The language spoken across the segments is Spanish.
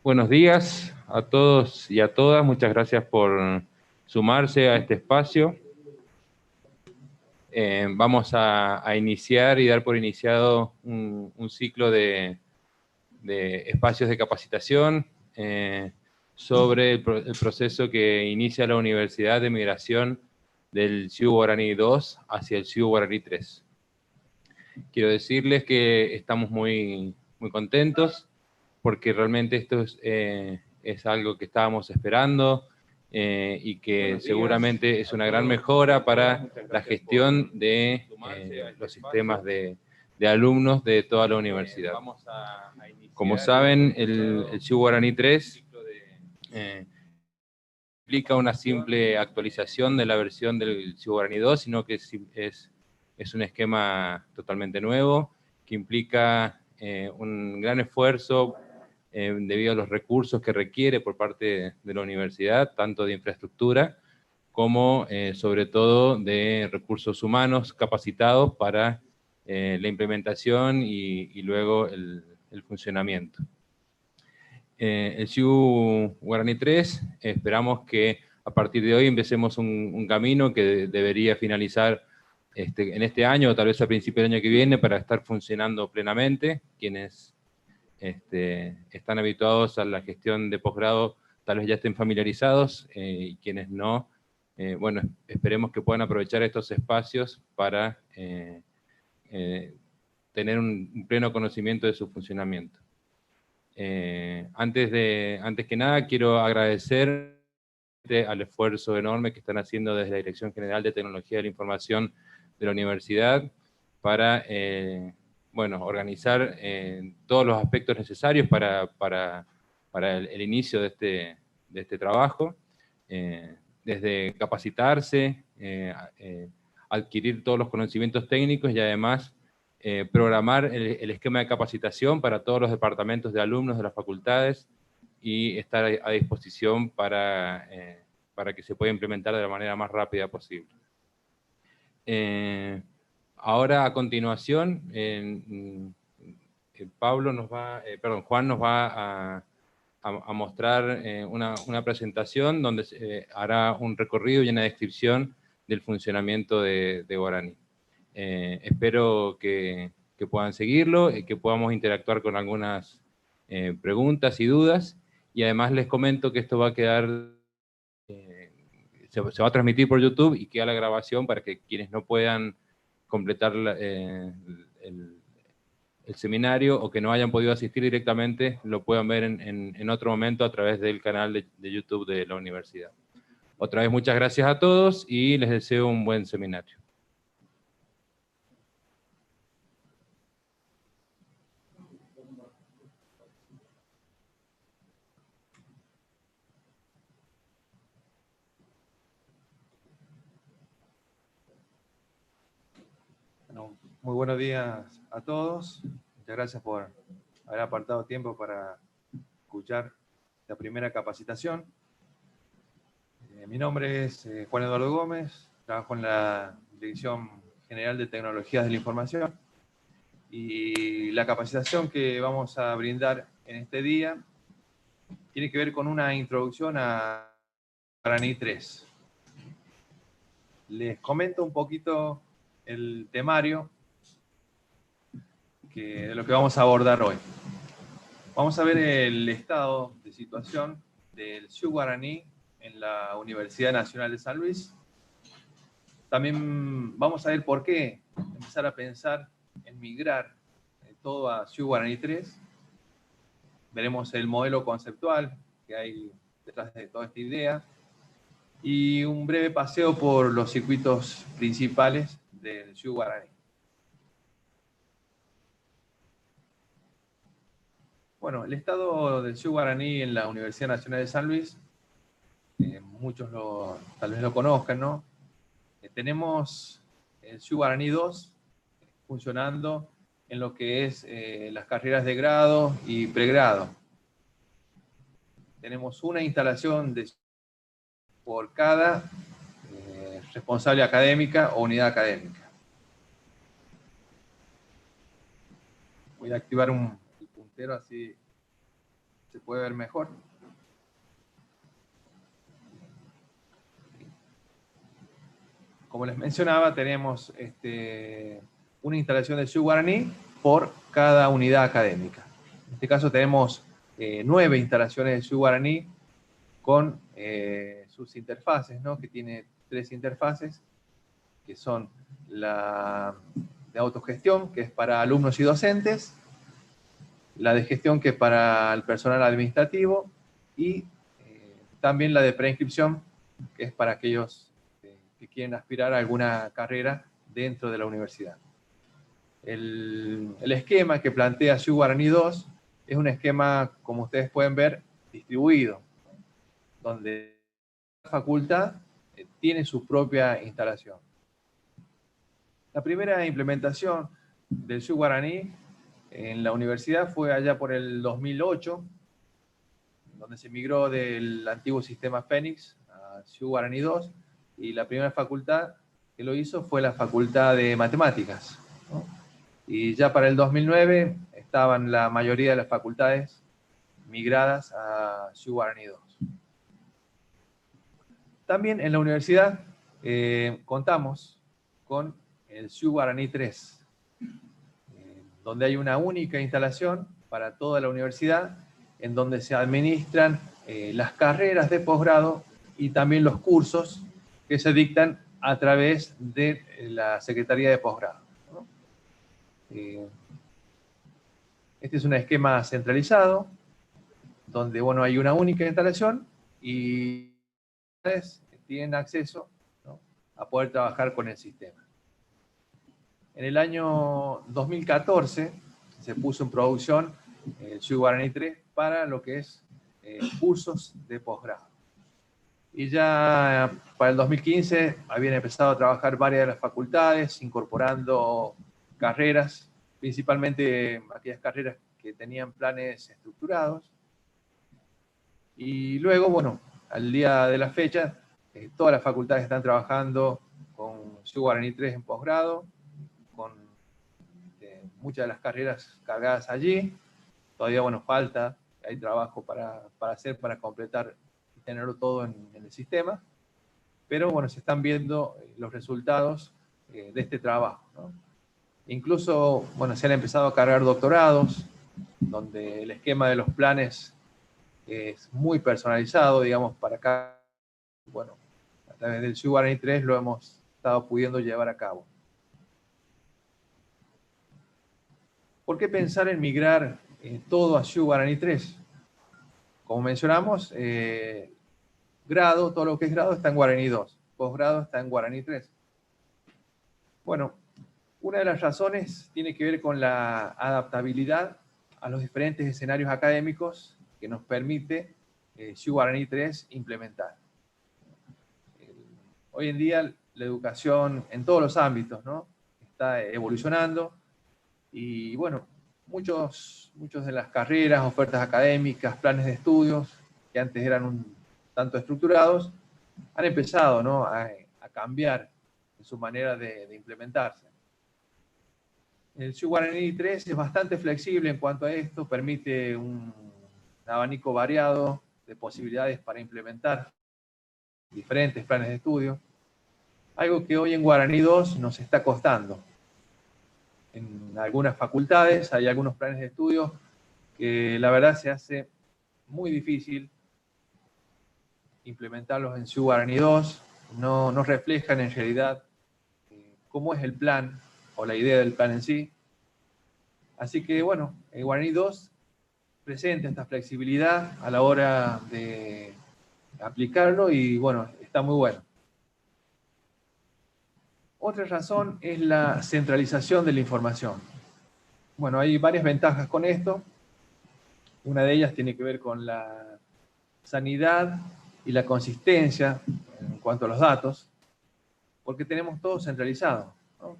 Buenos días a todos y a todas. Muchas gracias por sumarse a este espacio. Vamos a iniciar y dar por iniciado un ciclo de espacios de capacitación sobre el proceso que inicia la Universidad de Migración del Xiu Guaraní 2 hacia el Xiu Guaraní 3. Quiero decirles que estamos muy contentos porque realmente esto es algo que estábamos esperando y que seguramente es una gran mejora para la gestión de los sistemas de alumnos de toda la universidad. Como saben, el Xiu Guaraní 3 implica una simple actualización de la versión del Xiu Guaraní 2, sino que es un esquema totalmente nuevo que implica un gran esfuerzo debido a los recursos que requiere por parte de la universidad, tanto de infraestructura como sobre todo de recursos humanos capacitados para la implementación y luego el funcionamiento. El Xiu Guaraní 3, esperamos que a partir de hoy empecemos un camino que debería finalizar en este año o tal vez a principio del año que viene para estar funcionando plenamente. Quienes están habituados a la gestión de posgrado tal vez ya estén familiarizados y quienes no, bueno, esperemos que puedan aprovechar estos espacios para tener un pleno conocimiento de su funcionamiento. Antes que nada, quiero agradecer al esfuerzo enorme que están haciendo desde la Dirección General de Tecnología de la Información de la universidad para bueno, organizar todos los aspectos necesarios para el inicio de este trabajo, desde capacitarse, adquirir todos los conocimientos técnicos y además programar el esquema de capacitación para todos los departamentos de alumnos de las facultades y estar a disposición para que se pueda implementar de la manera más rápida posible. Ahora, a continuación, Juan nos va a mostrar una presentación donde hará un recorrido y una descripción del funcionamiento de Guaraní. Espero que puedan seguirlo y que podamos interactuar con algunas preguntas y dudas. Y además les comento que esto va a quedar, se va a transmitir por YouTube y queda la grabación para que quienes no puedan completar el seminario o que no hayan podido asistir directamente lo puedan ver en otro momento a través del canal de YouTube de la universidad. Otra vez muchas gracias a todos y les deseo un buen seminario. Bueno, muy buenos días a todos. Muchas gracias por haber apartado tiempo para escuchar la primera capacitación. Mi nombre es Juan Eduardo Gómez, trabajo en la Dirección General de Tecnologías de la Información y la capacitación que vamos a brindar en este día tiene que ver con una introducción a Guaraní 3. Les comento un poquito el temario de lo que vamos a abordar hoy. Vamos a ver el estado de situación del Xiu Guaraní en la Universidad Nacional de San Luis. También vamos a ver por qué empezar a pensar en migrar todo a Xiu Guaraní 3. Veremos el modelo conceptual que hay detrás de toda esta idea y un breve paseo por los circuitos principales del Xiu Guaraní. Bueno, el estado del Xiu Guaraní en la Universidad Nacional de San Luis, muchos tal vez lo conozcan, ¿no? Tenemos el Xiu Guaraní 2 funcionando en lo que es las carreras de grado y pregrado. Tenemos una instalación por cada responsable académica o unidad académica. Voy a activar el puntero así ¿Se puede ver mejor? Como les mencionaba, tenemos una instalación del Sioux Guaraní por cada unidad académica. En este caso tenemos 9 instalaciones del Sioux Guaraní con sus interfaces, ¿no? Que tiene 3 interfaces, que son la de autogestión, que es para alumnos y docentes, la de gestión, que es para el personal administrativo, y también la de preinscripción, que es para aquellos que quieren aspirar a alguna carrera dentro de la universidad. El esquema que plantea Sioux Guaraní 2 es un esquema, como ustedes pueden ver, distribuido, donde la facultad tiene su propia instalación. La primera implementación del Sioux Guaraní en la universidad fue allá por el 2008, donde se migró del antiguo sistema Fénix a Sioux Guaraní 2, y la primera facultad que lo hizo fue la Facultad de Matemáticas, ¿no? Y ya para el 2009 estaban la mayoría de las facultades migradas a Sioux Guaraní 2. También en la universidad contamos con el Sioux Guaraní 3, donde hay una única instalación para toda la universidad, en donde se administran las carreras de posgrado y también los cursos que se dictan a través de la Secretaría de Posgrado, ¿no? Este es un esquema centralizado, donde bueno, hay una única instalación y tienen acceso, ¿no?, a poder trabajar con el sistema. En el año 2014 se puso en producción el Sioux Guaraní 3 para lo que es cursos de posgrado. Y ya para el 2015 habían empezado a trabajar varias de las facultades, incorporando carreras, principalmente aquellas carreras que tenían planes estructurados. Y luego, bueno, al día de la fecha, todas las facultades están trabajando con Sioux Guaraní 3 en posgrado, con muchas de las carreras cargadas allí. Todavía, bueno, falta, hay trabajo para hacer, para completar y tenerlo todo en el sistema. Pero, bueno, se están viendo los resultados de este trabajo, ¿no? Incluso, bueno, se han empezado a cargar doctorados, donde el esquema de los planes es muy personalizado, digamos, para acá. Bueno, a través del Sioux Guaraní 3 lo hemos estado pudiendo llevar a cabo. ¿Por qué pensar en migrar todo a Sioux Guaraní 3? Como mencionamos, grado, todo lo que es grado está en Guaraní 2, posgrado está en Guaraní 3. Bueno, una de las razones tiene que ver con la adaptabilidad a los diferentes escenarios académicos que nos permite Sioux Guaraní 3 implementar. Hoy en día la educación en todos los ámbitos, ¿no?, está evolucionando, y bueno, muchos de las carreras, ofertas académicas, planes de estudios, que antes eran un tanto estructurados, han empezado, ¿no?, a cambiar en su manera de implementarse. El Sioux Guaraní 3 es bastante flexible en cuanto a esto, permite un abanico variado de posibilidades para implementar diferentes planes de estudio, algo que hoy en Guaraní 2 nos está costando. En algunas facultades hay algunos planes de estudio que la verdad se hace muy difícil implementarlos en Sioux Guaraní 2, no reflejan en realidad cómo es el plan o la idea del plan en sí. Así que bueno, el Guaraní 2 presenta esta flexibilidad a la hora de aplicarlo y bueno, está muy bueno. Otra razón es la centralización de la información. Bueno, hay varias ventajas con esto. Una de ellas tiene que ver con la sanidad y la consistencia en cuanto a los datos, porque tenemos todo centralizado, ¿no?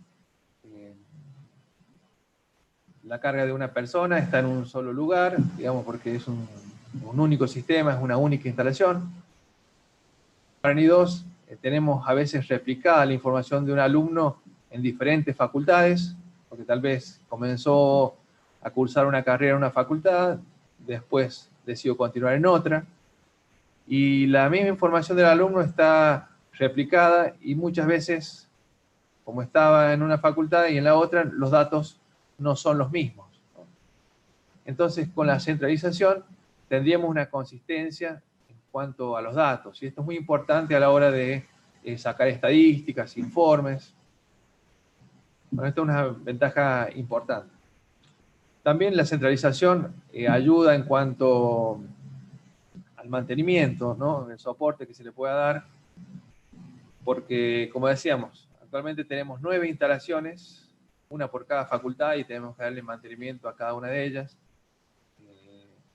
La carga de una persona está en un solo lugar, digamos, porque es un único sistema, es una única instalación. En Guaraní 2 tenemos a veces replicada la información de un alumno en diferentes facultades, porque tal vez comenzó a cursar una carrera en una facultad, después decido continuar en otra. Y la misma información del alumno está replicada y muchas veces, como estaba en una facultad y en la otra, los datos no son los mismos. Entonces, con la centralización tendríamos una consistencia en cuanto a los datos. Y esto es muy importante a la hora de sacar estadísticas, informes. Bueno, esto es una ventaja importante. También la centralización ayuda en cuanto al mantenimiento, ¿no? El soporte que se le pueda dar, porque, como decíamos, actualmente tenemos 9 instalaciones, una por cada facultad, y tenemos que darle mantenimiento a cada una de ellas.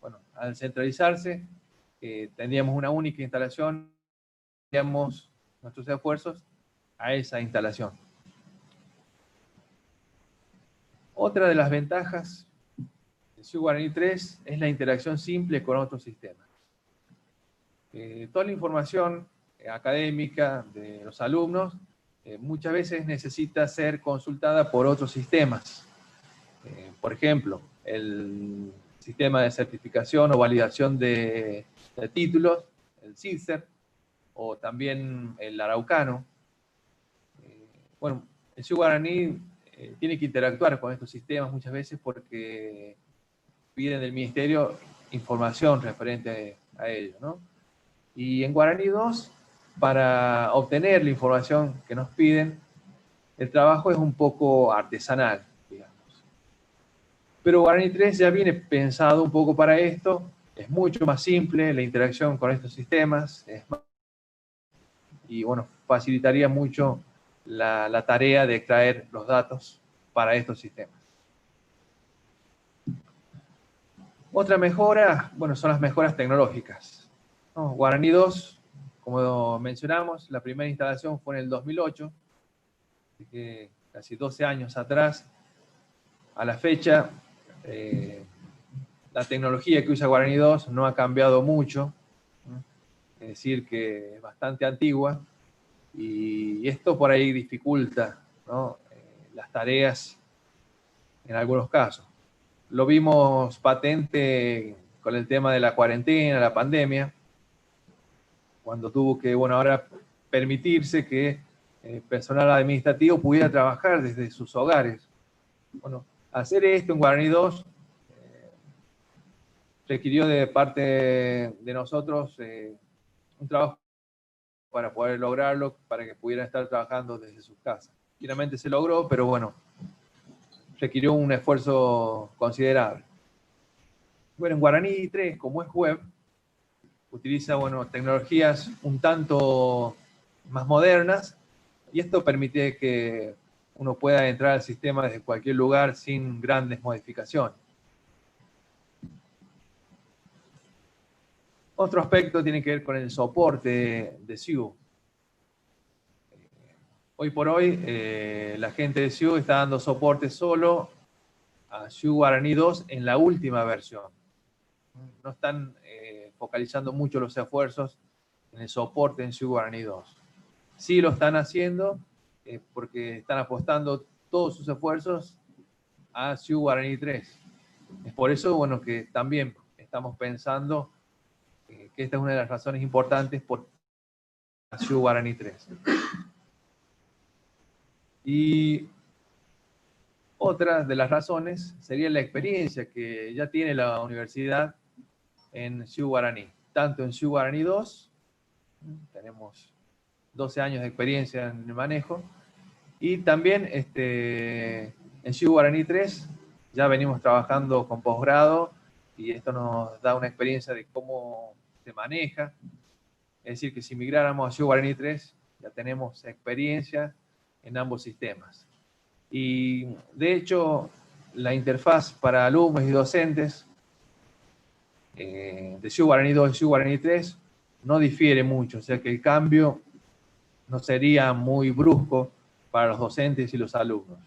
Bueno, al centralizarse, tendríamos una única instalación, daríamos nuestros esfuerzos a esa instalación. Otra de las ventajas de SIU Guaraní 3 es la interacción simple con otros sistemas. Toda la información académica de los alumnos muchas veces necesita ser consultada por otros sistemas. Por ejemplo, el sistema de certificación o validación de títulos, el CISER, o también el araucano. Bueno, el SIU Guaraní tiene que interactuar con estos sistemas muchas veces porque piden del Ministerio información referente a ello, ¿no? Y en Guaraní 2, para obtener la información que nos piden, el trabajo es un poco artesanal, digamos. Pero Guaraní 3 ya viene pensado un poco para esto, es mucho más simple la interacción con estos sistemas, y bueno, facilitaría mucho la tarea de extraer los datos para estos sistemas. Otra mejora, bueno, son las mejoras tecnológicas, ¿no? Guaraní 2, como mencionamos, la primera instalación fue en el 2008, así que casi 12 años atrás. A la fecha, la tecnología que usa Guaraní 2 no ha cambiado mucho, ¿no? Es decir, que es bastante antigua, y esto por ahí dificulta, ¿no? Las tareas en algunos casos. Lo vimos patente con el tema de la cuarentena, la pandemia, cuando tuvo que, bueno, ahora permitirse que el personal administrativo pudiera trabajar desde sus hogares. Bueno, hacer esto en Guaraní 2 requirió de parte de nosotros un trabajo para poder lograrlo, para que pudieran estar trabajando desde sus casas. Finalmente se logró, pero bueno, requirió un esfuerzo considerable. Bueno, en Guaraní 3, como es web, utiliza, bueno, tecnologías un tanto más modernas, y esto permite que uno pueda entrar al sistema desde cualquier lugar sin grandes modificaciones. Otro aspecto tiene que ver con el soporte de SIU. Hoy por hoy, la gente de SIU está dando soporte solo a SIU Guaraní 2 en la última versión. No están focalizando mucho los esfuerzos en el soporte en SIU Guaraní 2. Sí lo están haciendo porque están apostando todos sus esfuerzos a SIU Guaraní 3. Es por eso, bueno, que también estamos pensando que esta es una de las razones importantes por SIU Guaraní 3. Y otra de las razones sería la experiencia que ya tiene la universidad en SIU Guaraní. Tanto en SIU Guaraní 2, tenemos 12 años de experiencia en el manejo, y también en SIU Guaraní 3 ya venimos trabajando con posgrado, y esto nos da una experiencia de cómo se maneja. Es decir, que si migráramos a SIU Guaraní 3, ya tenemos experiencia en ambos sistemas. Y de hecho, la interfaz para alumnos y docentes de SIU Guaraní 2 y SIU Guaraní 3 no difiere mucho, o sea que el cambio no sería muy brusco para los docentes y los alumnos.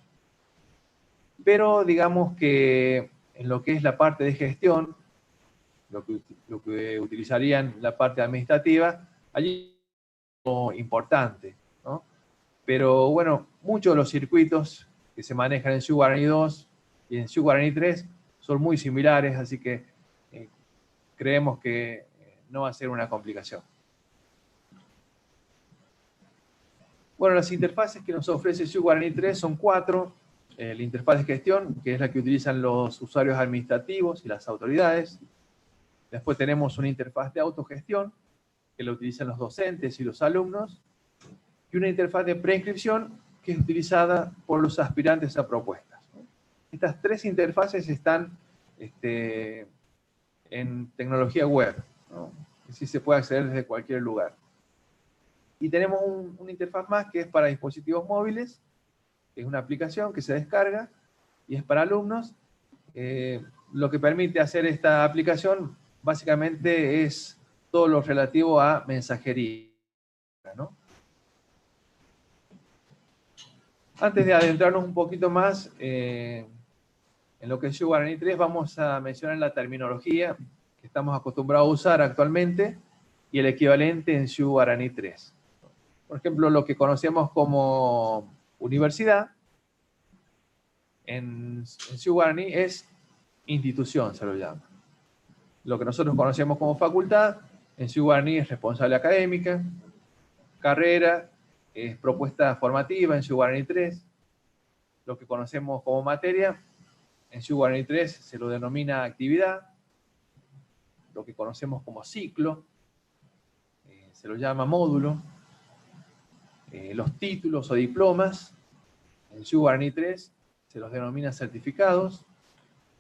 Pero digamos que en lo que es la parte de gestión, lo que utilizarían la parte administrativa, allí es importante, ¿no? Pero bueno, muchos de los circuitos que se manejan en SIU Guaraní 2 y en SIU Guaraní 3 son muy similares, así que creemos que no va a ser una complicación. Bueno, las interfaces que nos ofrece SwiftGuarani 3 son 4. La interfaz de gestión, que es la que utilizan los usuarios administrativos y las autoridades. Después tenemos una interfaz de autogestión, que la utilizan los docentes y los alumnos. Y una interfaz de preinscripción, que es utilizada por los aspirantes a propuestas. Estas 3 interfaces están en tecnología web, ¿no? Así se puede acceder desde cualquier lugar. Y tenemos una interfaz más que es para dispositivos móviles, que es una aplicación que se descarga y es para alumnos. Lo que permite hacer esta aplicación básicamente es todo lo relativo a mensajería, ¿no? Antes de adentrarnos un poquito más en lo que es SwiftGuarani 3, vamos a mencionar la terminología que estamos acostumbrados a usar actualmente y el equivalente en SwiftGuarani 3. Por ejemplo, lo que conocemos como universidad, en SwiftGuarani es institución, se lo llama. Lo que nosotros conocemos como facultad, en SwiftGuarani es responsable académica, carrera, es propuesta formativa en SwiftGuarani 3. Lo que conocemos como materia, en SwiftGuarani 3 se lo denomina actividad. Lo que conocemos como ciclo, se lo llama módulo. Los títulos o diplomas, en SwiftGuarani 3 se los denomina certificados.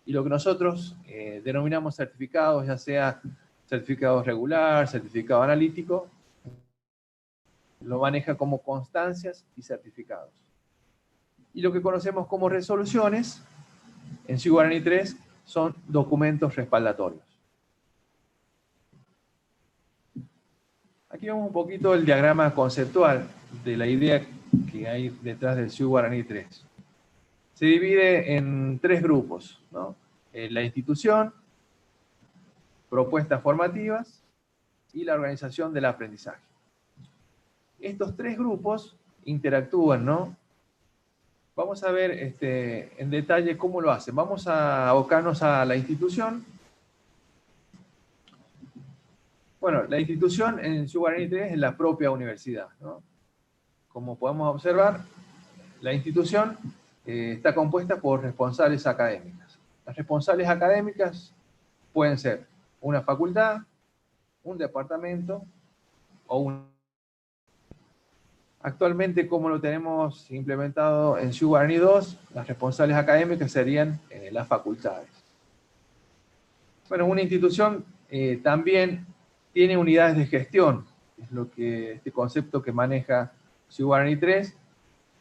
Y lo que nosotros denominamos certificados, ya sea certificado regular, certificado analítico, lo maneja como constancias y certificados. Y lo que conocemos como resoluciones, en SwiftGuarani 3, son documentos respaldatorios. Aquí vemos un poquito el diagrama conceptual de la idea que hay detrás del SwiftGuarani 3. Se divide en 3 grupos, ¿no? La institución, propuestas formativas y la organización del aprendizaje. Estos 3 grupos interactúan, ¿no? Vamos a ver en detalle cómo lo hacen. Vamos a abocarnos a la institución. Bueno, la institución en SwiftGuarani 3 es la propia universidad, ¿no? Como podemos observar, la institución está compuesta por responsables académicas. Las responsables académicas pueden ser una facultad, un departamento o un... Actualmente, como lo tenemos implementado en SwiftGuarani 2, las responsables académicas serían las facultades. Bueno, una institución también tiene unidades de gestión, es lo que este concepto que maneja SwiftGuarani 3,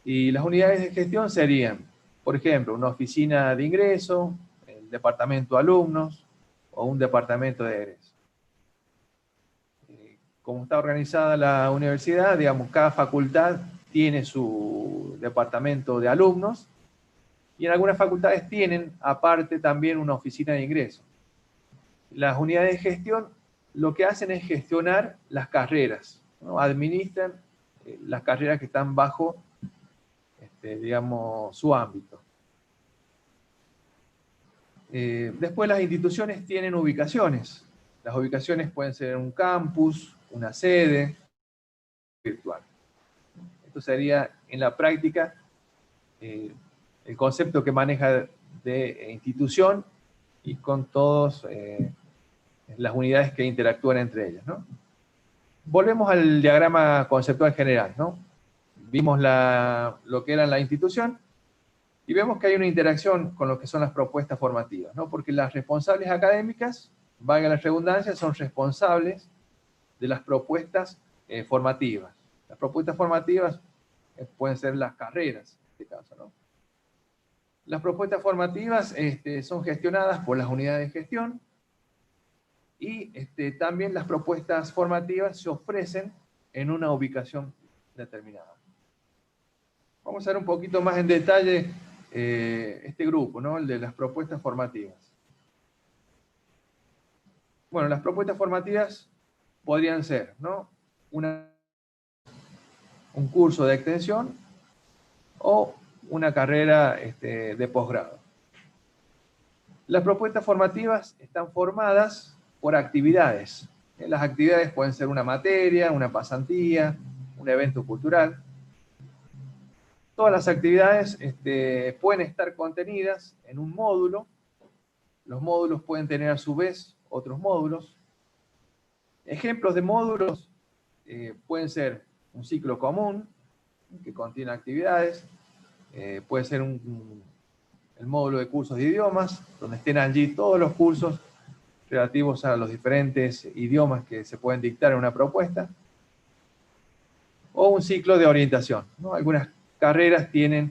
y las unidades de gestión serían, por ejemplo, una oficina de ingreso, el departamento de alumnos o un departamento de egreso. Como está organizada la universidad, digamos, cada facultad tiene su departamento de alumnos y en algunas facultades tienen aparte también una oficina de ingreso. Las unidades de gestión lo que hacen es gestionar las carreras, ¿no? Administran las carreras que están bajo, digamos, su ámbito. Después las instituciones tienen ubicaciones. Las ubicaciones pueden ser un campus, una sede virtual. Esto sería en la práctica el concepto que maneja de institución y con todas las unidades que interactúan entre ellas, ¿no? Volvemos al diagrama conceptual general, ¿no? Vimos lo que era la institución y vemos que hay una interacción con lo que son las propuestas formativas, ¿no? Porque las responsables académicas, valga la redundancia, son responsables de las propuestas formativas. Las propuestas formativas pueden ser las carreras, en este caso, ¿no? Las propuestas formativas son gestionadas por las unidades de gestión y también las propuestas formativas se ofrecen en una ubicación determinada. Vamos a ver un poquito más en detalle este grupo, ¿no? El de las propuestas formativas. Bueno, las propuestas formativas podrían ser, ¿no? Un curso de extensión o una carrera de posgrado. Las propuestas formativas están formadas por actividades. Las actividades pueden ser una materia, una pasantía, un evento cultural. Todas las actividades pueden estar contenidas en un módulo. Los módulos pueden tener a su vez otros módulos. Ejemplos de módulos pueden ser un ciclo común, que contiene actividades, puede ser el módulo de cursos de idiomas, donde estén allí todos los cursos relativos a los diferentes idiomas que se pueden dictar en una propuesta, o un ciclo de orientación, ¿no? Algunas carreras tienen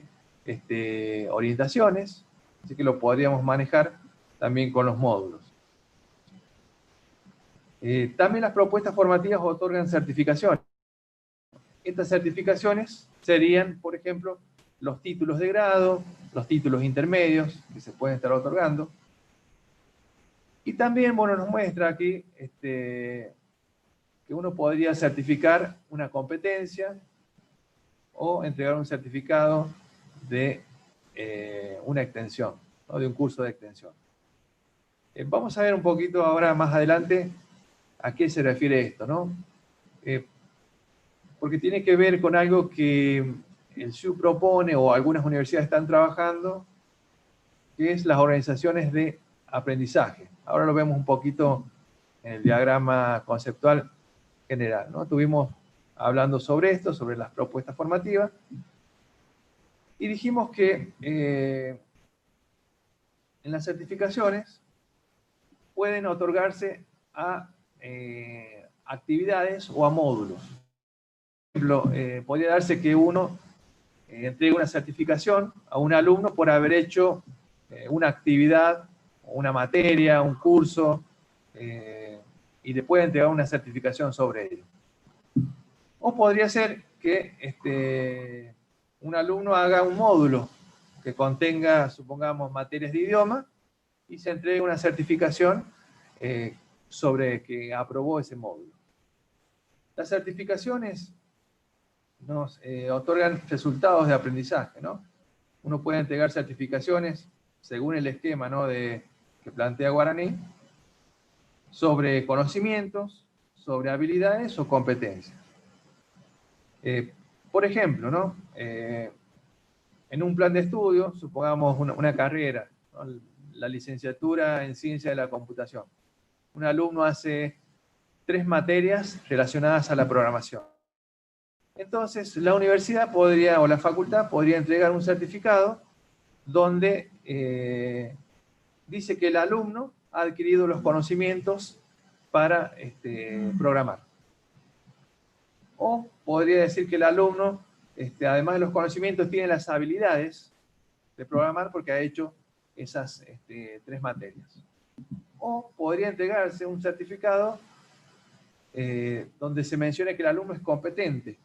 orientaciones, así que lo podríamos manejar también con los módulos. También las propuestas formativas otorgan certificaciones. Estas certificaciones serían, por ejemplo, los títulos de grado, los títulos intermedios que se pueden estar otorgando. Y también, bueno, nos muestra aquí que uno podría certificar una competencia o entregar un certificado de una extensión, ¿no? De un curso de extensión. Vamos a ver un poquito ahora más adelante a qué se refiere esto, ¿no? Porque tiene que ver con algo que el SIU propone o algunas universidades están trabajando, que es las organizaciones de aprendizaje. Ahora lo vemos un poquito en el diagrama conceptual general, ¿no? Estuvimos hablando sobre esto, sobre las propuestas formativas, y dijimos que en las certificaciones pueden otorgarse a actividades o a módulos. Por ejemplo, podría darse que uno entregue una certificación a un alumno por haber hecho una actividad, una materia, un curso, y le puede entregar una certificación sobre ello. O podría ser que un alumno haga un módulo que contenga, supongamos, materias de idioma, y se entregue una certificación sobre que aprobó ese módulo. Las certificaciones nos otorgan resultados de aprendizaje, ¿no? Uno puede entregar certificaciones según el esquema, ¿no?, que plantea Guaraní, sobre conocimientos, sobre habilidades o competencias. Por ejemplo, ¿no? En un plan de estudio, supongamos una carrera, ¿no?, la licenciatura en Ciencia de la Computación. Un alumno hace 3 materias relacionadas a la programación. Entonces, la universidad podría, o la facultad, podría entregar un certificado donde dice que el alumno ha adquirido los conocimientos para programar. O podría decir que el alumno, además de los conocimientos, tiene las habilidades de programar porque ha hecho esas 3 materias. O podría entregarse un certificado donde se mencione que el alumno es competente.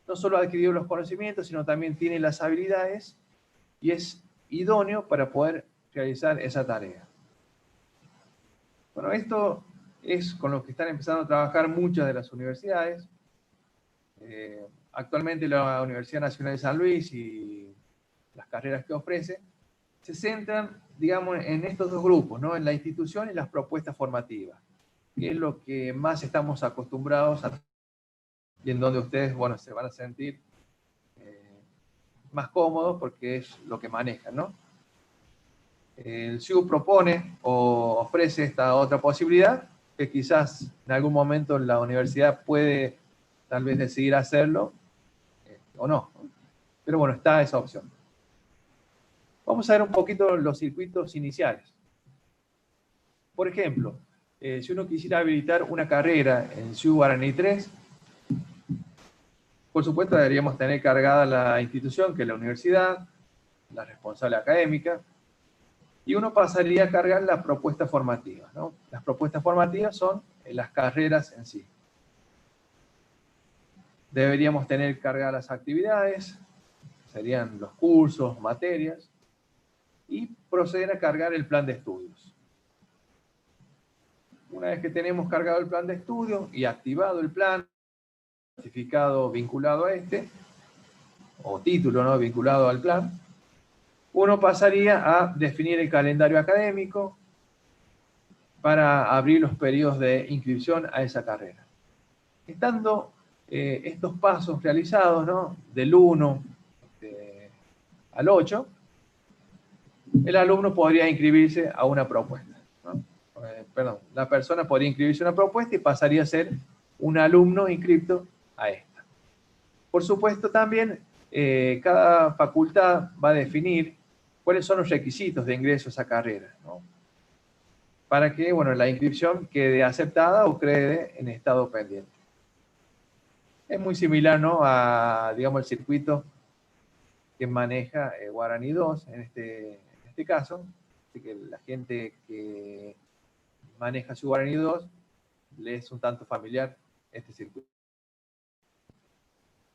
No solo ha adquirido los conocimientos, sino también tiene las habilidades y es idóneo para poder realizar esa tarea. Bueno, esto es con lo que están empezando a trabajar muchas de las universidades. Actualmente la Universidad Nacional de San Luis y las carreras que ofrece se centran, digamos, en estos dos grupos, ¿no?, en la institución y las propuestas formativas, que es lo que más estamos acostumbrados a, y en donde ustedes, bueno, se van a sentir más cómodos porque es lo que manejan, ¿no? El SIU propone o ofrece esta otra posibilidad, que quizás en algún momento la universidad puede tal vez decidir hacerlo o no. Pero bueno, está esa opción. Vamos a ver un poquito los circuitos iniciales. Por ejemplo, si uno quisiera habilitar una carrera en SIU Guaraní 3, por supuesto deberíamos tener cargada la institución, que es la universidad, la responsable académica, y uno pasaría a cargar las propuestas formativas, ¿no? Las propuestas formativas son las carreras en sí. Deberíamos tener cargadas las actividades, serían los cursos, materias, y proceder a cargar el plan de estudios. Una vez que tenemos cargado el plan de estudio y activado el plan, certificado vinculado a o título, ¿no?, vinculado al plan, uno pasaría a definir el calendario académico, para abrir los periodos de inscripción a esa carrera. Estando estos pasos realizados, ¿no?, del 1 al 8, el alumno podría inscribirse a una propuesta, ¿no? La persona podría inscribirse a una propuesta y pasaría a ser un alumno inscripto a esta. Por supuesto, también cada facultad va a definir cuáles son los requisitos de ingreso a esa carrera, ¿no?, para que, bueno, la inscripción quede aceptada o quede en estado pendiente. Es muy similar, ¿no?, a, digamos, el circuito que maneja Guaraní 2 en este caso. Así que la gente que maneja su Guaraní 2 le es un tanto familiar este circuito.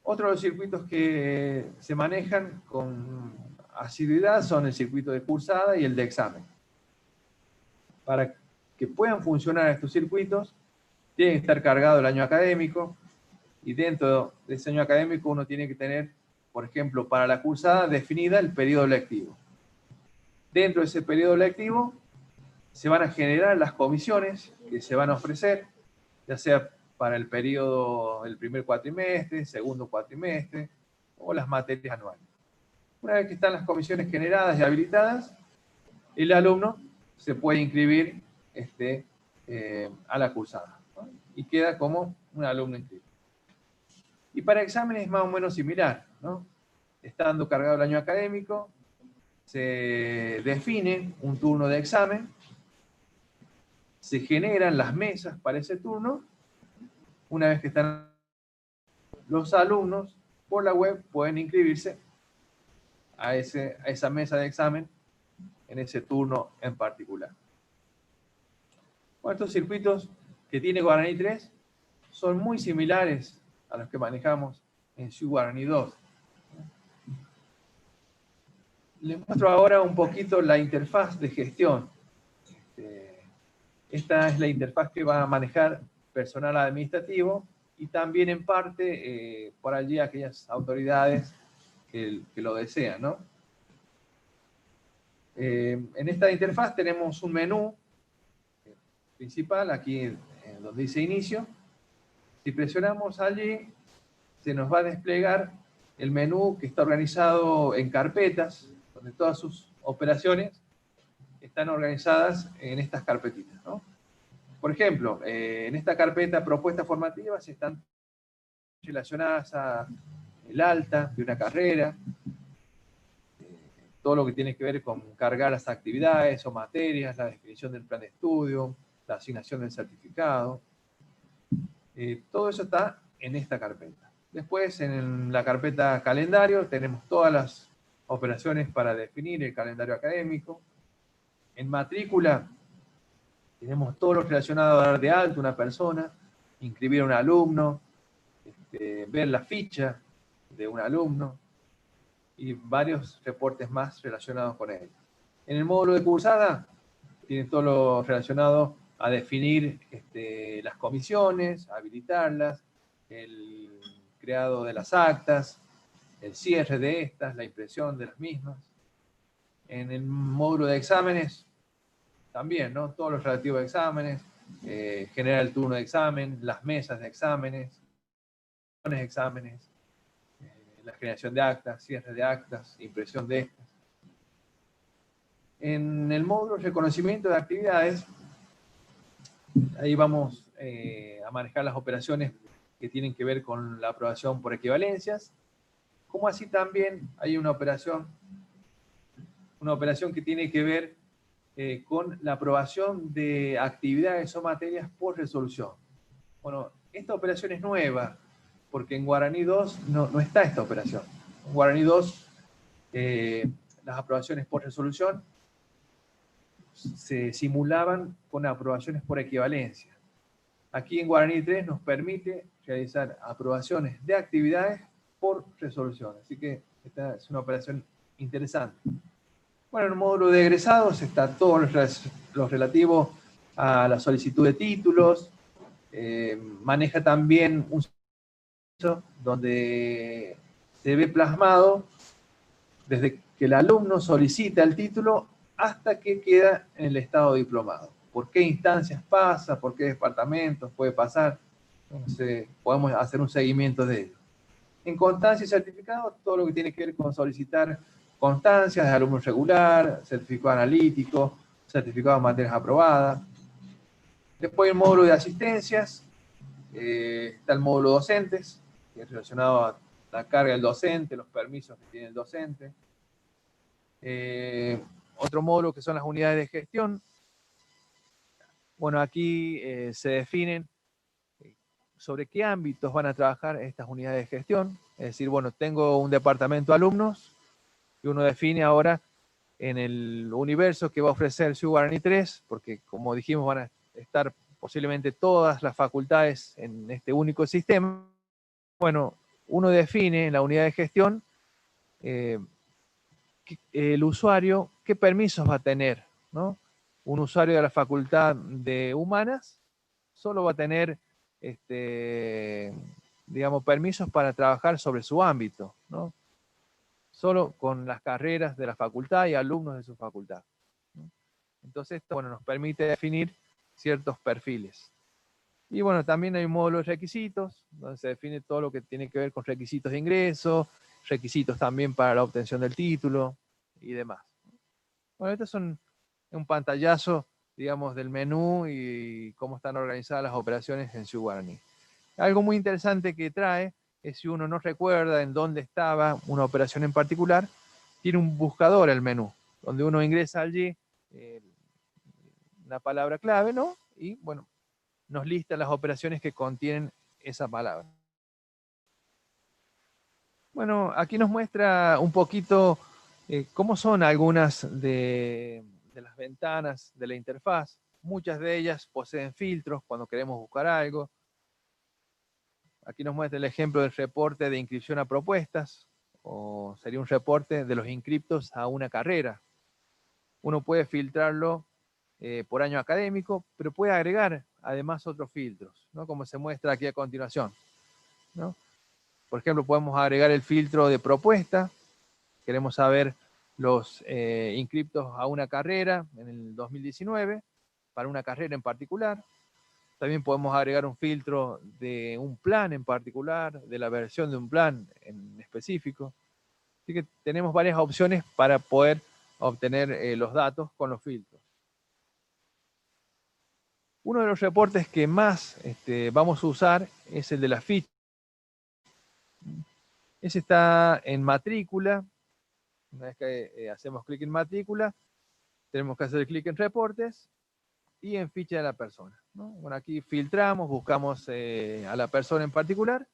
Otro de los circuitos que se manejan con asiduidad son el circuito de cursada y el de examen. Para que puedan funcionar estos circuitos, tiene que estar cargado el año académico, y dentro de ese año académico uno tiene que tener, por ejemplo, para la cursada definida el periodo lectivo. Dentro de ese periodo lectivo se van a generar las comisiones que se van a ofrecer, ya sea para el periodo del primer cuatrimestre, segundo cuatrimestre, o las materias anuales. Una vez que están las comisiones generadas y habilitadas, el alumno se puede inscribir a la cursada, ¿no?, y queda como un alumno inscrito. Y para exámenes es más o menos similar, ¿no? Estando cargado el año académico, se define un turno de examen, se generan las mesas para ese turno. Una vez que están los alumnos, por la web pueden inscribirse a esa mesa de examen en ese turno en particular. Bueno, estos circuitos que tiene Guaraní 3 son muy similares a los que manejamos en SIU Guaraní 2. Les muestro ahora un poquito la interfaz de gestión. Esta es la interfaz que va a manejar personal administrativo y también en parte por allí aquellas autoridades que lo desean, ¿no? En esta interfaz tenemos un menú principal, aquí donde dice inicio. Si presionamos allí, se nos va a desplegar el menú que está organizado en carpetas, donde todas sus operaciones están organizadas en estas carpetitas, ¿no? Por ejemplo, en esta carpeta propuestas formativas están relacionadas al alta de una carrera, todo lo que tiene que ver con cargar las actividades o materias, la definición del plan de estudio, la asignación del certificado. Todo eso está en esta carpeta. Después, en la carpeta calendario, tenemos todas las operaciones para definir el calendario académico. En matrícula, tenemos todo lo relacionado a dar de alta una persona, inscribir a un alumno, ver la ficha de un alumno y varios reportes más relacionados con él. En el módulo de cursada, tiene todo lo relacionado a definir las comisiones, habilitarlas, el creado de las actas, el cierre de estas, la impresión de las mismas. En el módulo de exámenes, también, ¿no?, todo lo relativo a exámenes, generar el turno de examen, las mesas de exámenes, la generación de actas, cierre de actas, impresión de estas. En el módulo de reconocimiento de actividades, ahí vamos a manejar las operaciones que tienen que ver con la aprobación por equivalencias, como así también hay una operación que tiene que ver con la aprobación de actividades o materias por resolución. Bueno, esta operación es nueva, porque en Guaraní 2 no está esta operación. En Guaraní 2, las aprobaciones por resolución se simulaban con aprobaciones por equivalencia. Aquí en Guaraní 3 nos permite realizar aprobaciones de actividades por resolución. Así que esta es una operación interesante. Bueno, en el módulo de egresados está todo lo relativo a la solicitud de títulos. Maneja también un donde se ve plasmado desde que el alumno solicita el título hasta que queda en el estado diplomado. por qué instancias pasa, por qué departamentos puede pasar. Entonces, podemos hacer un seguimiento de ello. En constancia y certificado, todo lo que tiene que ver con solicitar constancias de alumno regular, certificado analítico, certificado de materias aprobadas. Después el módulo de asistencias, está el módulo docentes, que es relacionado a la carga del docente, los permisos que tiene el docente. Otro módulo que son las unidades de gestión. Bueno, aquí se definen sobre qué ámbitos van a trabajar estas unidades de gestión. Es decir, bueno, tengo un departamento de alumnos y uno define ahora en el universo que va a ofrecer Ciudad Guaraní 3, porque como dijimos van a estar posiblemente todas las facultades en este único sistema. Bueno, uno define en la unidad de gestión el usuario qué permisos va a tener, ¿no? Un usuario de la Facultad de Humanas solo va a tener, digamos, permisos para trabajar sobre su ámbito, ¿no? Solo con las carreras de la facultad y alumnos de su facultad, ¿no? Entonces, esto, bueno, nos permite definir ciertos perfiles. Y bueno, también hay un módulo de requisitos, donde se define todo lo que tiene que ver con requisitos de ingreso, requisitos también para la obtención del título y demás. Bueno, estos son un pantallazo, digamos, del menú y cómo están organizadas las operaciones en Ciudad Guaraní. Algo muy interesante que trae es si uno no recuerda en dónde estaba una operación en particular, tiene un buscador el menú, donde uno ingresa allí la palabra clave, ¿no? Y bueno, nos lista las operaciones que contienen esa palabra. Bueno, aquí nos muestra un poquito cómo son algunas de las ventanas de la interfaz. Muchas de ellas poseen filtros cuando queremos buscar algo. Aquí nos muestra el ejemplo del reporte de inscripción a propuestas, o sería un reporte de los inscriptos a una carrera. Uno puede filtrarlo por año académico, pero puede agregar además otros filtros, ¿no? Como se muestra aquí a continuación, ¿no? Por ejemplo, podemos agregar el filtro de propuesta. Queremos saber los inscriptos a una carrera en el 2019, para una carrera en particular. También podemos agregar un filtro de un plan en particular, de la versión de un plan en específico. Así que tenemos varias opciones para poder obtener los datos con los filtros. Uno de los reportes que más vamos a usar es el de la ficha. Ese está en matrícula. Una vez que hacemos clic en matrícula, tenemos que hacer clic en reportes y en ficha de la persona, ¿no? Bueno, aquí filtramos, buscamos a la persona en particular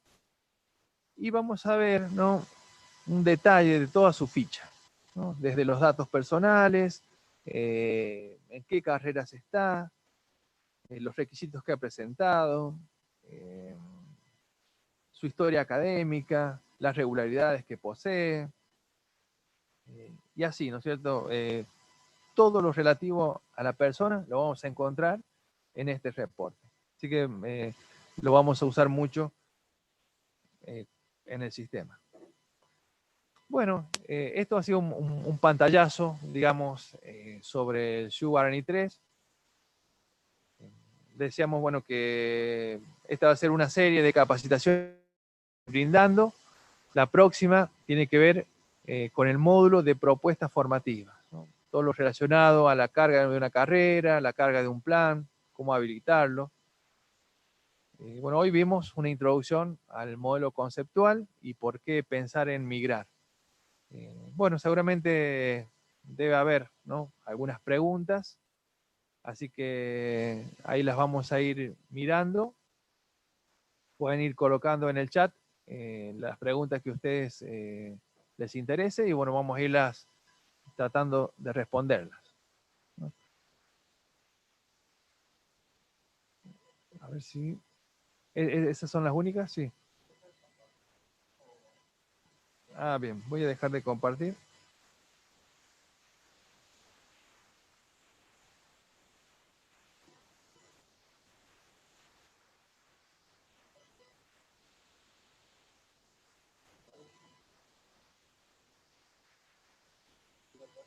y vamos a ver, ¿no?, un detalle de toda su ficha, ¿no? Desde los datos personales, en qué carreras está, los requisitos que ha presentado, su historia académica, las regularidades que posee, y así, ¿no es cierto? Todo lo relativo a la persona lo vamos a encontrar en este reporte. Así que lo vamos a usar mucho en el sistema. Bueno, esto ha sido un pantallazo, digamos, sobre el Ciudad Guaraní 3. Decíamos, bueno, que esta va a ser una serie de capacitaciones brindando. La próxima tiene que ver con el módulo de propuestas formativas, ¿no? Todo lo relacionado a la carga de una carrera, la carga de un plan, cómo habilitarlo. Bueno, hoy vimos una introducción al modelo conceptual y por qué pensar en migrar. Bueno, seguramente debe haber, ¿no?, algunas preguntas, así que ahí las vamos a ir mirando. Pueden ir colocando en el chat las preguntas que a ustedes les interese y bueno, vamos a irlas tratando de responderlas, ¿no? A ver si... ¿Esas son las únicas? Sí. Ah, bien, voy a dejar de compartir.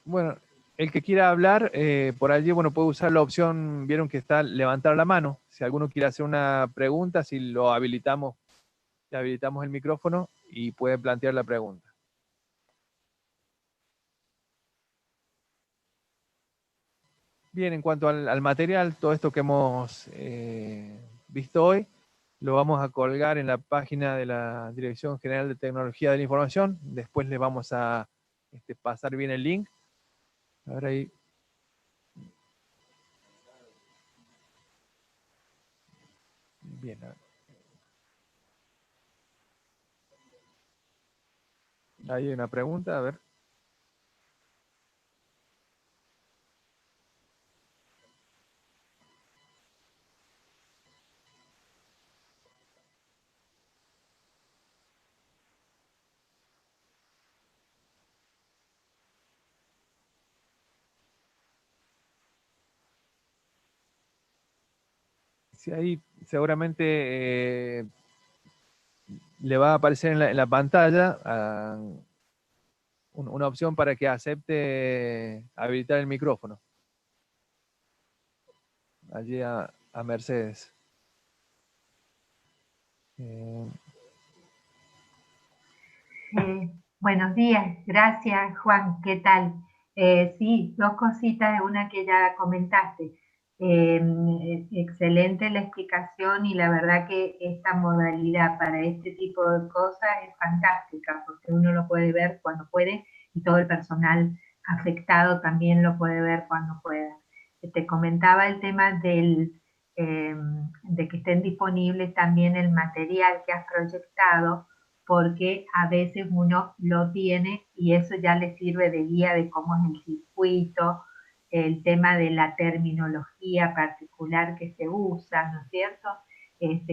Bueno, el que quiera hablar, por allí, bueno, puede usar la opción, vieron que está levantar la mano. Si alguno quiere hacer una pregunta, si lo habilitamos, le habilitamos el micrófono y puede plantear la pregunta. Bien, en cuanto al material, todo esto que hemos visto hoy, lo vamos a colgar en la página de la Dirección General de Tecnología de la Información. Después les vamos a pasar bien el link. Ahora ahí. Bien. Ahí hay una pregunta, a ver. Sí, ahí seguramente le va a aparecer en la pantalla una opción para que acepte habilitar el micrófono. Allí a Mercedes. Buenos días, gracias Juan, ¿qué tal? Sí, dos cositas de una que ya comentaste. Excelente la explicación y la verdad que esta modalidad para este tipo de cosas es fantástica porque uno lo puede ver cuando puede y todo el personal afectado también lo puede ver cuando pueda. Te comentaba el tema de que estén disponibles también el material que has proyectado porque a veces uno lo tiene y eso ya le sirve de guía de cómo es el circuito, el tema de la terminología particular que se usa, ¿no es cierto?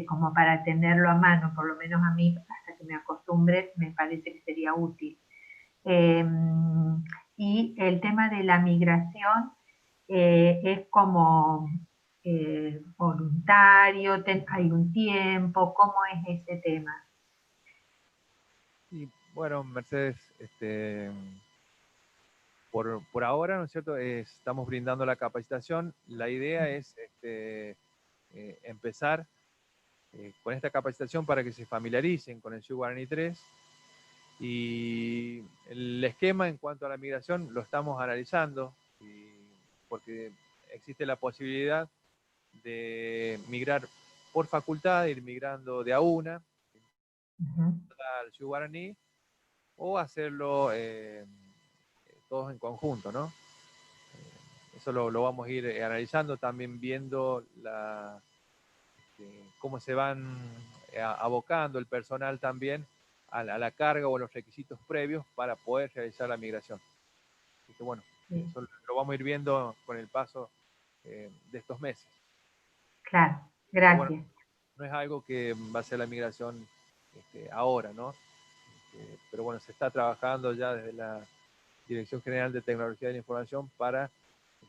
Como para tenerlo a mano, por lo menos a mí, hasta que me acostumbre, me parece que sería útil. Eh, y el tema de la migración es como voluntario, hay un tiempo, ¿cómo es ese tema? Y bueno, Mercedes, por ahora, ¿no es cierto? Estamos brindando la capacitación. La idea es empezar con esta capacitación para que se familiaricen con el Sioux Guarani 3. Y el esquema en cuanto a la migración lo estamos analizando, porque existe la posibilidad de migrar por facultad, ir migrando de a una al Sioux Guarani, o hacerlo todos en conjunto, ¿no? Eso lo vamos a ir analizando, también viendo cómo se van abocando el personal también a la carga o a los requisitos previos para poder realizar la migración. Así que bueno, sí, eso lo vamos a ir viendo con el paso de estos meses. Claro, gracias. Bueno, no es algo que va a ser la migración ahora, ¿no? Pero bueno, se está trabajando ya desde la Dirección General de Tecnología de la Información para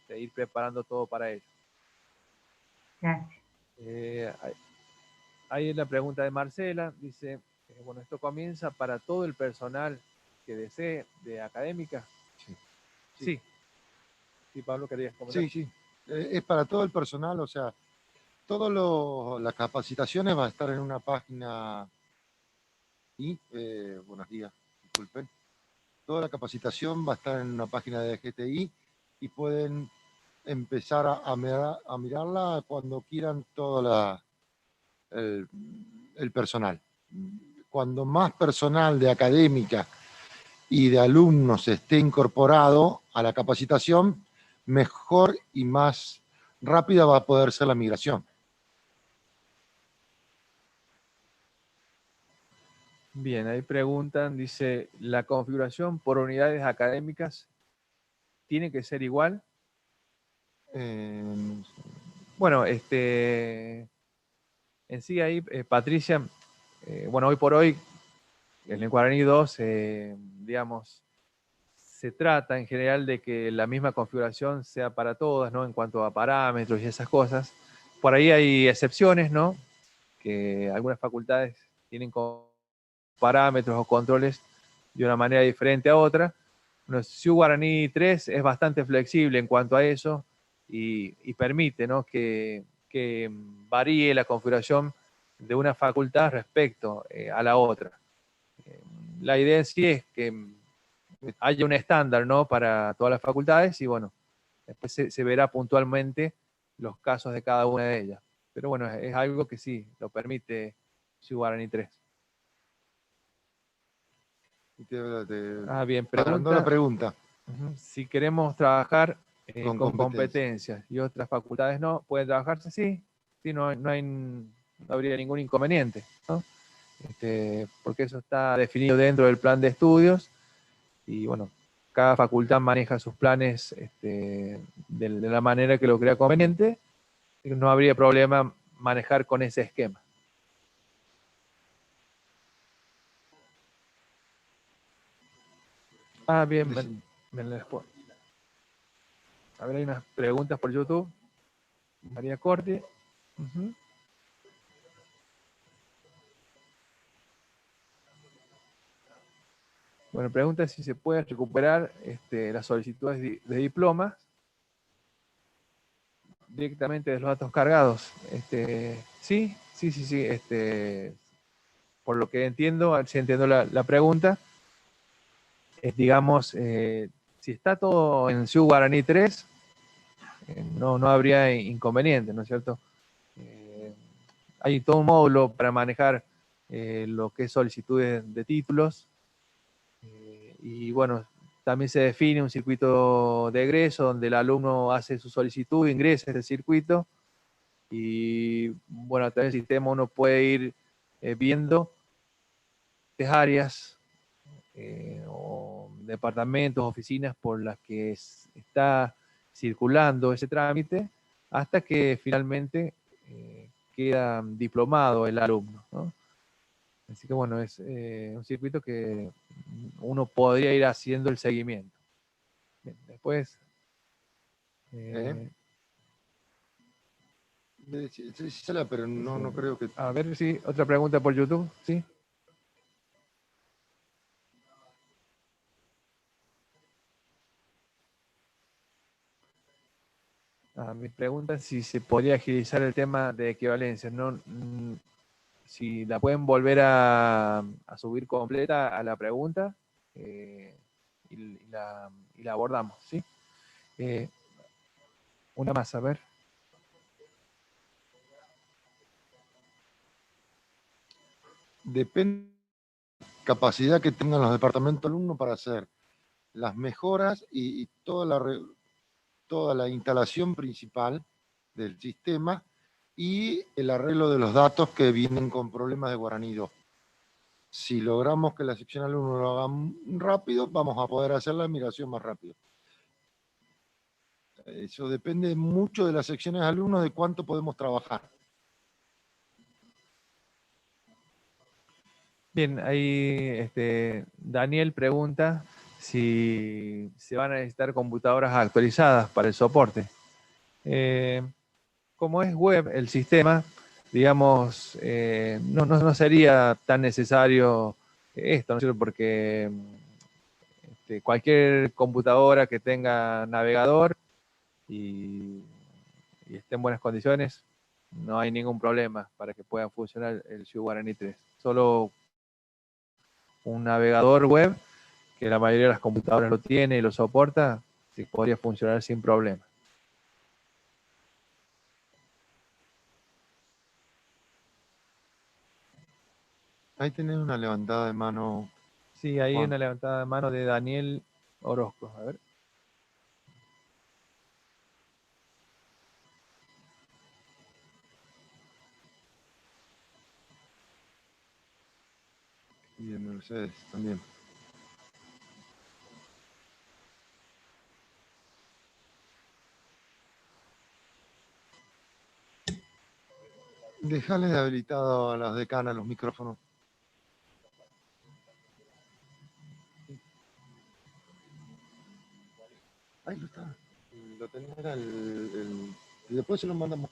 ir preparando todo para ello. Gracias. Hay una pregunta de Marcela, dice, bueno, esto comienza para todo el personal que desee de académica. Sí. Sí, Pablo, ¿querías comentar? Sí. Es para todo el personal, o sea, todas las capacitaciones van a estar en una página. Y, buenos días, disculpen. Toda la capacitación va a estar en una página de GTI y pueden empezar a mirarla cuando quieran todo el personal. Cuando más personal de académica y de alumnos esté incorporado a la capacitación, mejor y más rápida va a poder ser la migración. Bien, ahí preguntan, dice, ¿la configuración por unidades académicas tiene que ser igual? Bueno, en sí ahí, Patricia, bueno, hoy por hoy, en el Guaraní 2, digamos, se trata en general de que la misma configuración sea para todas, ¿no? En cuanto a parámetros y esas cosas. Por ahí hay excepciones, ¿no? Que algunas facultades tienen parámetros o controles de una manera diferente a otra, Bueno, Ciu Guaraní 3 es bastante flexible en cuanto a eso y permite, ¿no?, que varíe la configuración de una facultad respecto a la otra. La idea en sí es que haya un estándar, ¿no?, para todas las facultades y bueno, después se verá puntualmente los casos de cada una de ellas. Pero bueno, es algo que sí, lo permite Ciu Guaraní 3. Bien, Mandó la pregunta. Si queremos trabajar Con con competencias. competencias y otras facultades no, ¿pueden trabajarse? Sí, sí, no habría ningún inconveniente, ¿no? Porque eso está definido dentro del plan de estudios y bueno, cada facultad maneja sus planes de la manera que lo crea conveniente y no habría problema manejar con ese esquema. Bien, me lo respondo. A ver, hay unas preguntas por YouTube. María Corti. Bueno, pregunta si se puede recuperar las solicitudes de diplomas directamente de los datos cargados. Sí. Por lo que entiendo, a ver si entiendo la pregunta, es, digamos, si está todo en Ciu Guaraní 3, no habría inconveniente, ¿no es cierto? Hay todo un módulo para manejar lo que es solicitudes de títulos y bueno, también se define un circuito de egreso donde el alumno hace su solicitud, ingresa a ese circuito y bueno, a través del sistema uno puede ir viendo áreas o departamentos, oficinas por las que está circulando ese trámite hasta que finalmente queda diplomado el alumno, ¿no? Así que bueno, es un circuito que uno podría ir haciendo el seguimiento. Bien, después... pero no creo que... A ver si otra pregunta por YouTube, ¿sí? Mi pregunta es si se podría agilizar el tema de equivalencias, ¿no? Si la pueden volver a subir completa a la pregunta y la abordamos, ¿sí? Una más, a ver. Depende de la capacidad que tengan los departamentos alumnos para hacer las mejoras y toda la instalación principal del sistema y el arreglo de los datos que vienen con problemas de Guaraní 2. Si logramos que la sección alumno lo haga rápido, vamos a poder hacer la migración más rápido. Eso depende mucho de las secciones de alumnos, de cuánto podemos trabajar. Bien, ahí Daniel pregunta si se van a necesitar computadoras actualizadas para el soporte. Como es web el sistema, digamos, no sería tan necesario esto, ¿no es cierto? Porque cualquier computadora que tenga navegador y esté en buenas condiciones, no hay ningún problema para que pueda funcionar el Ciu Guaraní 3. Solo un navegador web, que la mayoría de las computadoras lo tiene y lo soporta, sí podría funcionar sin problema. Ahí tenés una levantada de mano. Sí, ahí hay Juan. una levantada de mano de Daniel Orozco. A ver. Y de Mercedes también. Dejales de habilitado a las decanas los micrófonos. Ahí lo está. Lo tenía, era y después se lo mandamos.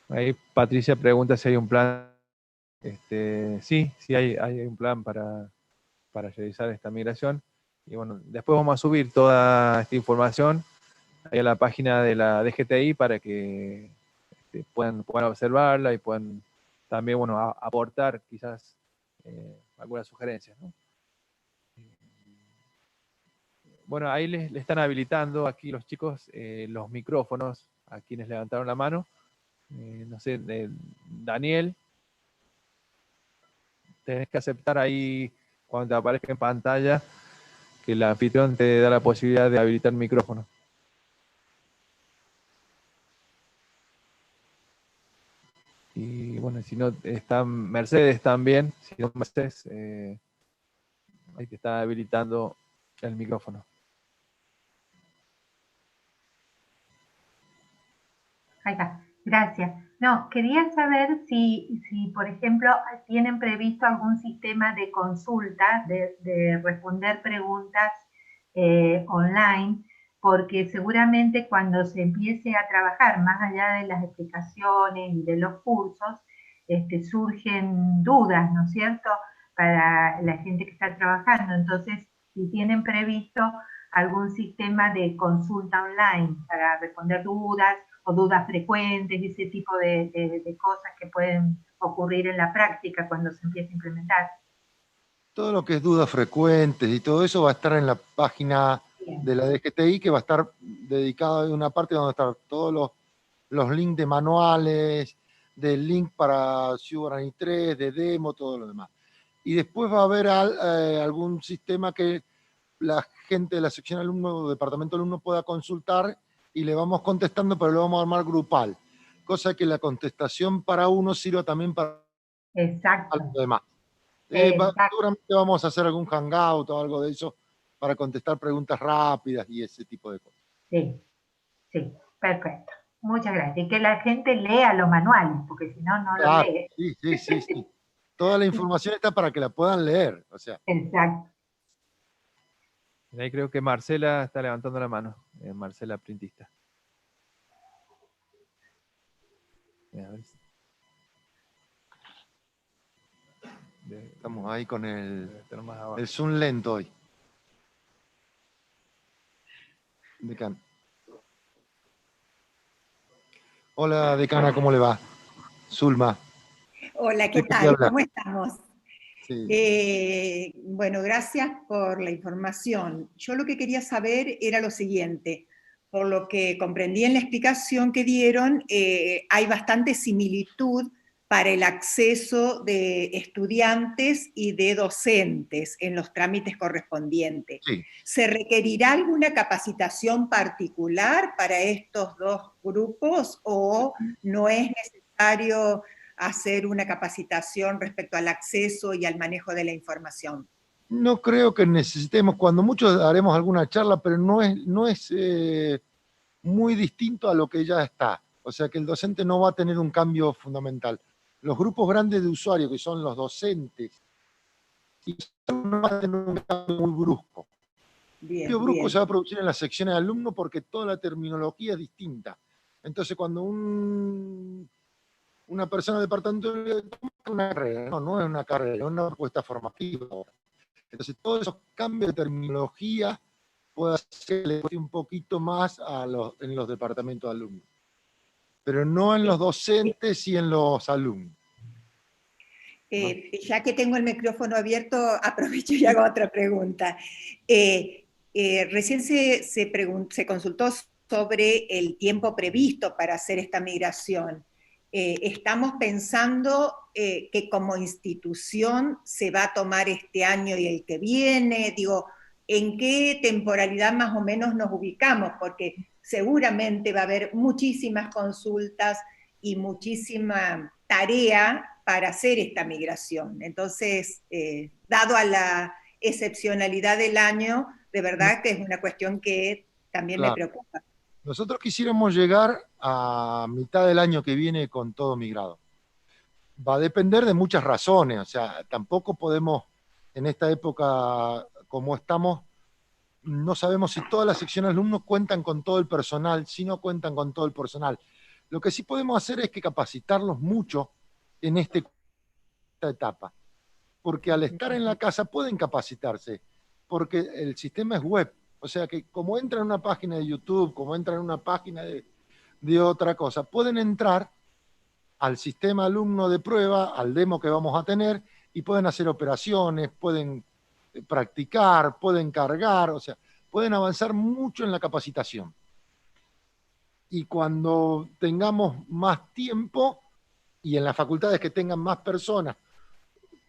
Ahí Patricia pregunta si hay un plan. Sí hay un plan para para realizar esta migración. Y bueno, después vamos a subir toda esta información ahí a la página de la DGTI para que puedan observarla y puedan también, bueno, aportar quizás algunas sugerencias, ¿no? Bueno, ahí le están habilitando aquí los chicos los micrófonos a quienes levantaron la mano. No sé, Daniel, tenés que aceptar ahí cuando te aparezca en pantalla que el anfitrión te da la posibilidad de habilitar el micrófono. Y bueno, si no, está Mercedes también. Si no, Mercedes, ahí te está habilitando el micrófono. Ahí va, gracias. No, quería saber si, por ejemplo, tienen previsto algún sistema de consulta, de responder preguntas online, porque seguramente cuando se empiece a trabajar, más allá de las explicaciones y de los cursos, surgen dudas, ¿no es cierto?, para la gente que está trabajando. Entonces, si tienen previsto algún sistema de consulta online para responder dudas, o dudas frecuentes, ese tipo de cosas que pueden ocurrir en la práctica cuando se empieza a implementar. Todo lo que es dudas frecuentes y todo eso va a estar en la página de la DGTI, que va a estar dedicada a una parte donde están todos los links de manuales, del link para Ciudadani 3, de demo, todo lo demás. Y después va a haber algún sistema que la gente de la sección alumno o departamento alumno pueda consultar y le vamos contestando, pero lo vamos a armar grupal. Cosa que la contestación para uno sirva también para los demás. Seguramente vamos a hacer algún hangout o algo de eso para contestar preguntas rápidas y ese tipo de cosas. Sí, sí, perfecto. Muchas gracias. Y que la gente lea los manuales, porque si no, no lo lee. Sí. Toda la información está para que la puedan leer. O sea. Exacto. Ahí creo que Marcela está levantando la mano. Marcela Printista. Estamos ahí con el Zoom lento hoy. Decana. Hola, decana, ¿cómo le va? Zulma. Hola, ¿qué tal? ¿Cómo estamos? Sí. Bueno, gracias por la información. Yo lo que quería saber era lo siguiente. Por lo que comprendí en la explicación que dieron, hay bastante similitud para el acceso de estudiantes y de docentes en los trámites correspondientes. Sí. ¿Se requerirá alguna capacitación particular para estos dos grupos o no es necesario hacer una capacitación respecto al acceso y al manejo de la información? No creo que necesitemos, cuando mucho haremos alguna charla, pero no es muy distinto a lo que ya está. O sea que el docente no va a tener un cambio fundamental. Los grupos grandes de usuarios, que son los docentes, no van a tener un cambio muy brusco. El cambio brusco se va a producir en las secciones de alumnos porque toda la terminología es distinta. Entonces, cuando una persona del departamento toma una carrera, no es una carrera, es una propuesta formativa. Entonces, todos esos cambios de terminología puede hacerle un poquito más en los departamentos de alumnos, pero no en los docentes y en los alumnos. Ya que tengo el micrófono abierto, aprovecho y hago otra pregunta. Recién se consultó sobre el tiempo previsto para hacer esta migración. Estamos pensando que como institución se va a tomar este año y el que viene, digo, ¿en qué temporalidad más o menos nos ubicamos? Porque seguramente va a haber muchísimas consultas y muchísima tarea para hacer esta migración. Entonces, dado a la excepcionalidad del año, de verdad que es una cuestión que también me preocupa. Nosotros quisiéramos llegar a mitad del año que viene con todo migrado. Va a depender de muchas razones, o sea, tampoco podemos, en esta época como estamos, no sabemos si todas las secciones de alumnos cuentan con todo el personal, si no cuentan con todo el personal. Lo que sí podemos hacer es que capacitarlos mucho en esta etapa. porque al estar en la casa pueden capacitarse, porque el sistema es web. O sea que como entran en una página de YouTube, como entran en una página de otra cosa, pueden entrar al sistema alumno de prueba, al demo que vamos a tener, y pueden hacer operaciones, pueden practicar, pueden cargar, o sea, pueden avanzar mucho en la capacitación. Y cuando tengamos más tiempo, y en las facultades que tengan más personas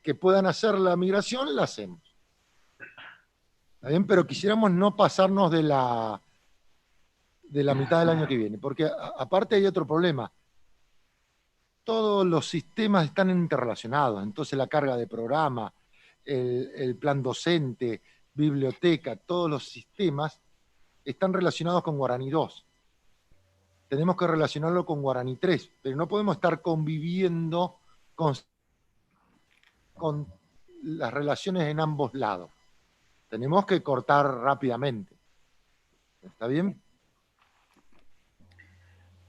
que puedan hacer la migración, la hacemos. ¿Está bien? Pero quisiéramos no pasarnos de la mitad del año que viene, porque aparte hay otro problema. Todos los sistemas están interrelacionados, entonces la carga de programa, el plan docente, biblioteca, todos los sistemas están relacionados con Guaraní 2. Tenemos que relacionarlo con Guaraní 3, pero no podemos estar conviviendo con las relaciones en ambos lados. Tenemos que cortar rápidamente. ¿Está bien?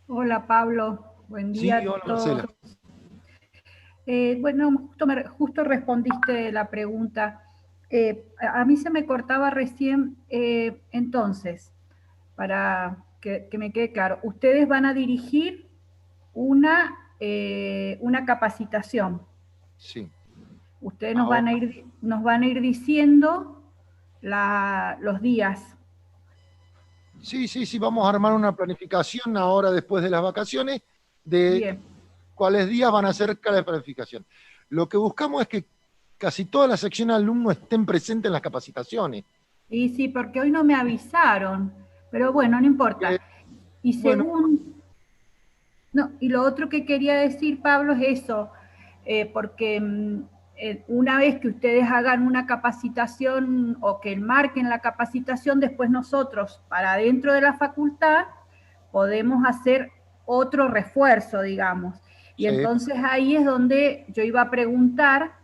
Hola Pablo, buen día Sí, hola a todos. Marcela. Bueno, justo respondiste la pregunta. A mí se me cortaba recién, entonces, para que me quede claro, ustedes van a dirigir una capacitación. Sí. Ustedes nos van a ir diciendo los días. Sí, vamos a armar una planificación ahora después de las vacaciones de Bien. cuáles días van a ser cada planificación. Lo que buscamos es que casi todas las secciones de alumnos estén presentes en las capacitaciones. Y sí, porque hoy no me avisaron, pero bueno, no importa. Y según... No, y lo otro que quería decir, Pablo, es eso, porque una vez que ustedes hagan una capacitación o que marquen la capacitación, después nosotros, para dentro de la facultad, podemos hacer otro refuerzo, digamos. Y entonces ahí es donde yo iba a preguntar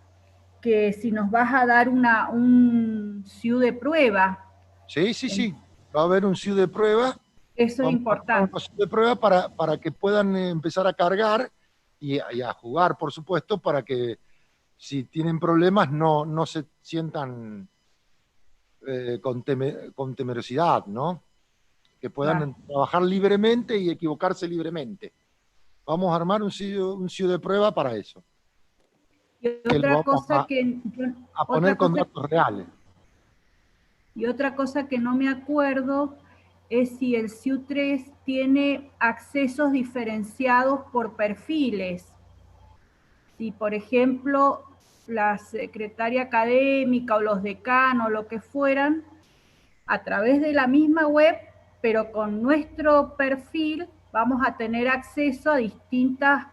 que si nos vas a dar un SIU de prueba. Sí. Va a haber un SIU de prueba. Eso es importante. Un SIU de prueba para que puedan empezar a cargar y a jugar, por supuesto, para que si tienen problemas no se sientan con temerosidad, ¿no? Que puedan trabajar libremente y equivocarse libremente. Vamos a armar un SIU de prueba para eso. Y otra cosa a poner con datos reales. Y otra cosa que no me acuerdo es si el SIU 3 tiene accesos diferenciados por perfiles. Si, por ejemplo, la secretaria académica o los decanos, lo que fueran, a través de la misma web, pero con nuestro perfil, vamos a tener acceso a distintas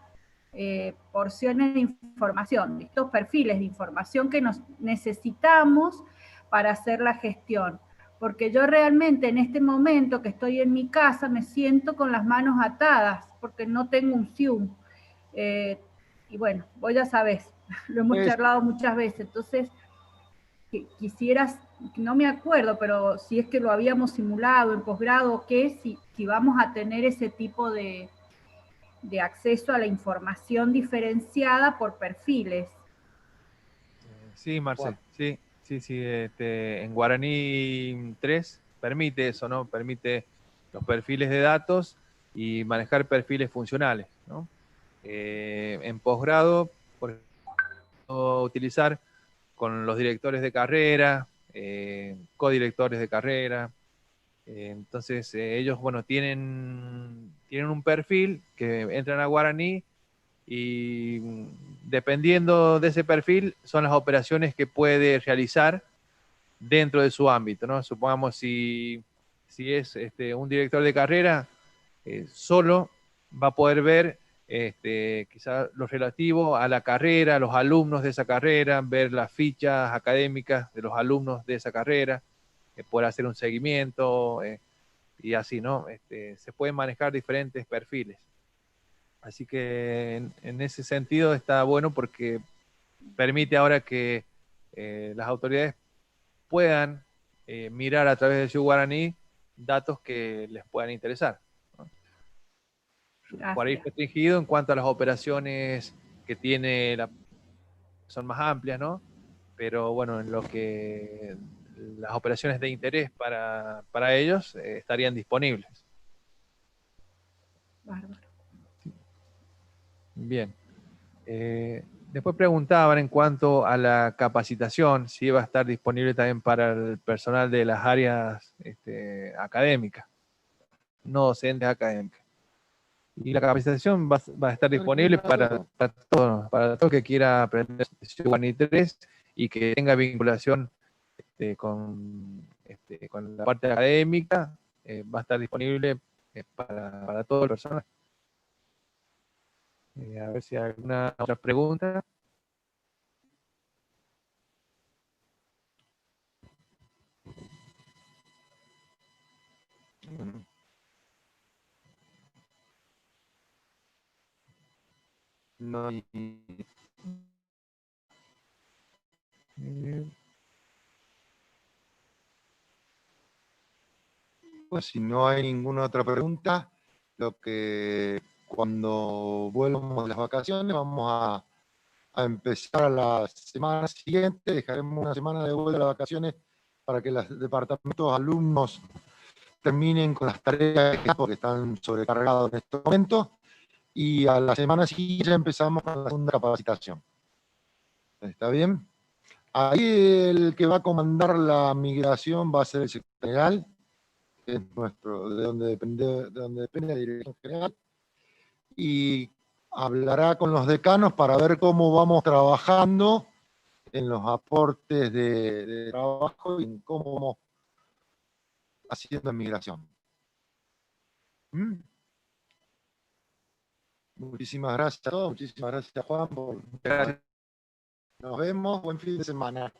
porciones de información, distintos perfiles de información que nos necesitamos para hacer la gestión. Porque yo realmente en este momento que estoy en mi casa me siento con las manos atadas porque no tengo un SIU. Y bueno, vos ya sabés, lo hemos charlado muchas veces, entonces quisieras, no me acuerdo, pero si es que lo habíamos simulado en posgrado o qué, si vamos a tener ese tipo de acceso a la información diferenciada por perfiles. Sí, Marcel, sí. En Guaraní 3 permite eso, ¿no? Permite los perfiles de datos y manejar perfiles funcionales, ¿no? En posgrado, por ejemplo, utilizar con los directores de carrera, codirectores de carrera. Entonces, ellos, bueno, tienen un perfil que entran a Guaraní y dependiendo de ese perfil son las operaciones que puede realizar dentro de su ámbito, ¿no? Supongamos si es un director de carrera, solo va a poder ver quizá lo relativo a la carrera, los alumnos de esa carrera, ver las fichas académicas de los alumnos de esa carrera, poder hacer un seguimiento y así, ¿no? Se pueden manejar diferentes perfiles. Así que en ese sentido está bueno porque permite ahora que las autoridades puedan mirar a través del SIU Guaraní datos que les puedan interesar, ¿no? Por ahí restringido en cuanto a las operaciones que tiene son más amplias, ¿no? pero bueno, en lo que las operaciones de interés para ellos estarían disponibles. Bárbaro. Bien. Después preguntaban en cuanto a la capacitación, si iba a estar disponible también para el personal de las áreas académicas, no docentes académicas. Y la capacitación va a estar disponible para todo el que quiera aprender Siubarani 3 y que tenga vinculación con la parte académica, va a estar disponible para todo el personal. A ver si hay alguna otra pregunta. No hay... Pues si no hay ninguna otra pregunta, lo que cuando vuelvamos de las vacaciones vamos a empezar a la semana siguiente, dejaremos una semana de vuelta a las vacaciones para que los departamentos alumnos terminen con las tareas porque están sobrecargados en este momento, y a la semana siguiente ya empezamos con la segunda capacitación. ¿Está bien? Ahí el que va a comandar la migración va a ser el secretario general, que es nuestro, de donde depende la dirección general, y hablará con los decanos para ver cómo vamos trabajando en los aportes de trabajo y en cómo vamos haciendo migración. Muchísimas gracias a todos, muchísimas gracias Juan. Gracias. Nos vemos, buen fin de semana.